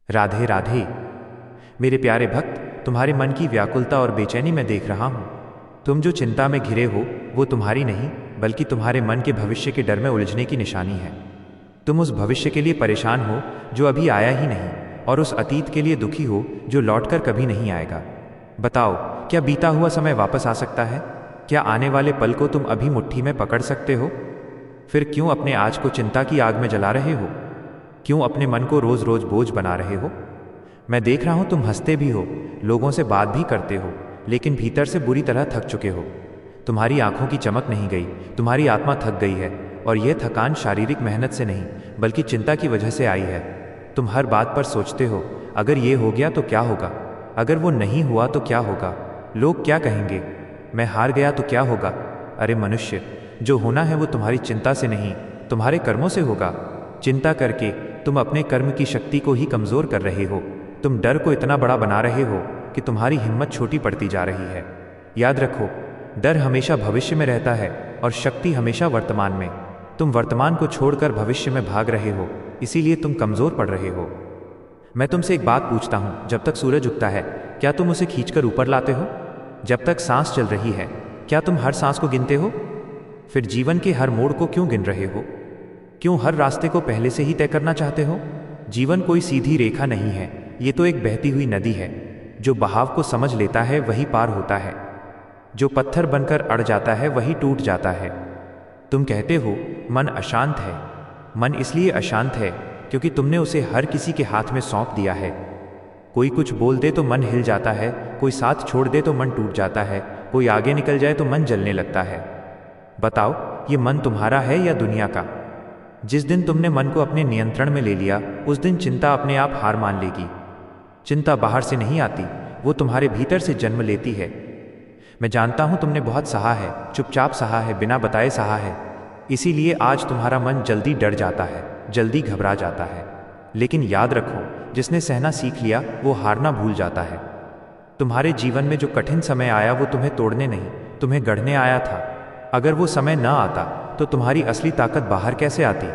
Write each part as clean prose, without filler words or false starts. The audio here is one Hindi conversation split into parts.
राधे राधे। मेरे प्यारे भक्त, तुम्हारे मन की व्याकुलता और बेचैनी मैं देख रहा हूँ। तुम जो चिंता में घिरे हो वो तुम्हारी नहीं बल्कि तुम्हारे मन के भविष्य के डर में उलझने की निशानी है। तुम उस भविष्य के लिए परेशान हो जो अभी आया ही नहीं, और उस अतीत के लिए दुखी हो जो लौटकर कभी नहीं आएगा। बताओ, क्या बीता हुआ समय वापस आ सकता है? क्या आने वाले पल को तुम अभी मुट्ठी में पकड़ सकते हो? फिर क्यों अपने आज को चिंता की आग में जला रहे हो? क्यों अपने मन को रोज रोज बोझ बना रहे हो? मैं देख रहा हूं तुम हंसते भी हो, लोगों से बात भी करते हो, लेकिन भीतर से बुरी तरह थक चुके हो। तुम्हारी आंखों की चमक नहीं गई, तुम्हारी आत्मा थक गई है, और यह थकान शारीरिक मेहनत से नहीं बल्कि चिंता की वजह से आई है। तुम हर बात पर सोचते हो, अगर ये हो गया तो क्या होगा, अगर वो नहीं हुआ तो क्या होगा, लोग क्या कहेंगे, मैं हार गया तो क्या होगा। अरे मनुष्य, जो होना है वो तुम्हारी चिंता से नहीं तुम्हारे कर्मों से होगा। चिंता करके तुम अपने कर्म की शक्ति को ही कमजोर कर रहे हो। तुम डर को इतना बड़ा बना रहे हो कि तुम्हारी हिम्मत छोटी पड़ती जा रही है। याद रखो, डर हमेशा भविष्य में रहता है और शक्ति हमेशा वर्तमान में। तुम वर्तमान को छोड़कर भविष्य में भाग रहे हो, इसीलिए तुम कमजोर पड़ रहे हो। मैं तुमसे एक बात पूछता हूं, जब तक सूरज उगता है क्या तुम उसे खींचकर ऊपर लाते हो? जब तक सांस चल रही है क्या तुम हर सांस को गिनते हो? फिर जीवन के हर मोड़ को क्यों गिन रहे हो? क्यों हर रास्ते को पहले से ही तय करना चाहते हो? जीवन कोई सीधी रेखा नहीं है, ये तो एक बहती हुई नदी है। जो बहाव को समझ लेता है वही पार होता है, जो पत्थर बनकर अड़ जाता है वही टूट जाता है। तुम कहते हो मन अशांत है। मन इसलिए अशांत है क्योंकि तुमने उसे हर किसी के हाथ में सौंप दिया है। कोई कुछ बोल दे तो मन हिल जाता है, कोई साथ छोड़ दे तो मन टूट जाता है, कोई आगे निकल जाए तो मन जलने लगता है। बताओ, ये मन तुम्हारा है या दुनिया का? जिस दिन तुमने मन को अपने नियंत्रण में ले लिया उस दिन चिंता अपने आप हार मान लेगी। चिंता बाहर से नहीं आती, वो तुम्हारे भीतर से जन्म लेती है। मैं जानता हूं तुमने बहुत सहा है, चुपचाप सहा है, बिना बताए सहा है, इसीलिए आज तुम्हारा मन जल्दी डर जाता है, जल्दी घबरा जाता है। लेकिन याद रखो, जिसने सहना सीख लिया वो हारना भूल जाता है। तुम्हारे जीवन में जो कठिन समय आया वो तुम्हें तोड़ने नहीं तुम्हें गढ़ने आया था। अगर वो समय न आता तो तुम्हारी असली ताकत बाहर कैसे आती?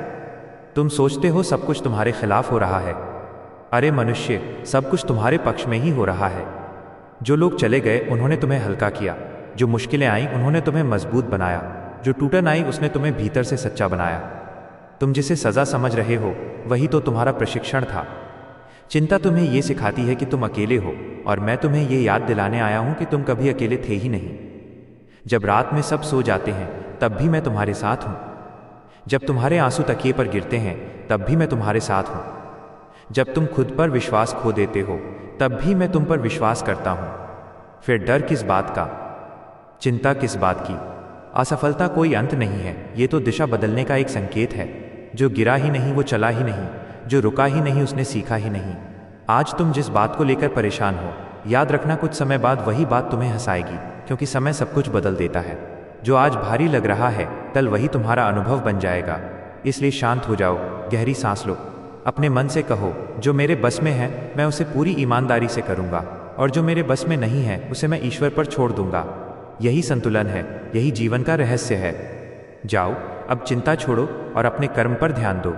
तुम सोचते हो सब कुछ तुम्हारे खिलाफ हो रहा है। अरे मनुष्य, सब कुछ तुम्हारे पक्ष में ही हो रहा है। जो लोग चले गए उन्होंने तुम्हें हल्का किया, जो मुश्किलें आईं उन्होंने तुम्हें मजबूत बनाया, जो टूटन आई उसने तुम्हें भीतर से सच्चा बनाया। तुम जिसे सजा समझ रहे हो वही तो तुम्हारा प्रशिक्षण था। चिंता तुम्हें यह सिखाती है कि तुम अकेले हो, और मैं तुम्हें यह याद दिलाने आया हूं कि तुम कभी अकेले थे ही नहीं। जब रात में सब सो जाते हैं तब भी मैं तुम्हारे साथ हूं। जब तुम्हारे आंसू तकिए पर गिरते हैं तब भी मैं तुम्हारे साथ हूं। जब तुम खुद पर विश्वास खो देते हो तब भी मैं तुम पर विश्वास करता हूं। फिर डर किस बात का? चिंता किस बात की? असफलता कोई अंत नहीं है, ये तो दिशा बदलने का एक संकेत है। जो गिरा ही नहीं वो चला ही नहीं, जो रुका ही नहीं उसने सीखा ही नहीं। आज तुम जिस बात को लेकर परेशान हो, याद रखना कुछ समय बाद वही बात तुम्हें हंसाएगी, क्योंकि समय सब कुछ बदल देता है। जो आज भारी लग रहा है कल वही तुम्हारा अनुभव बन जाएगा। इसलिए शांत हो जाओ, गहरी सांस लो, अपने मन से कहो, जो मेरे बस में है मैं उसे पूरी ईमानदारी से करूंगा, और जो मेरे बस में नहीं है उसे मैं ईश्वर पर छोड़ दूंगा। यही संतुलन है, यही जीवन का रहस्य है। जाओ, अब चिंता छोड़ो और अपने कर्म पर ध्यान दो।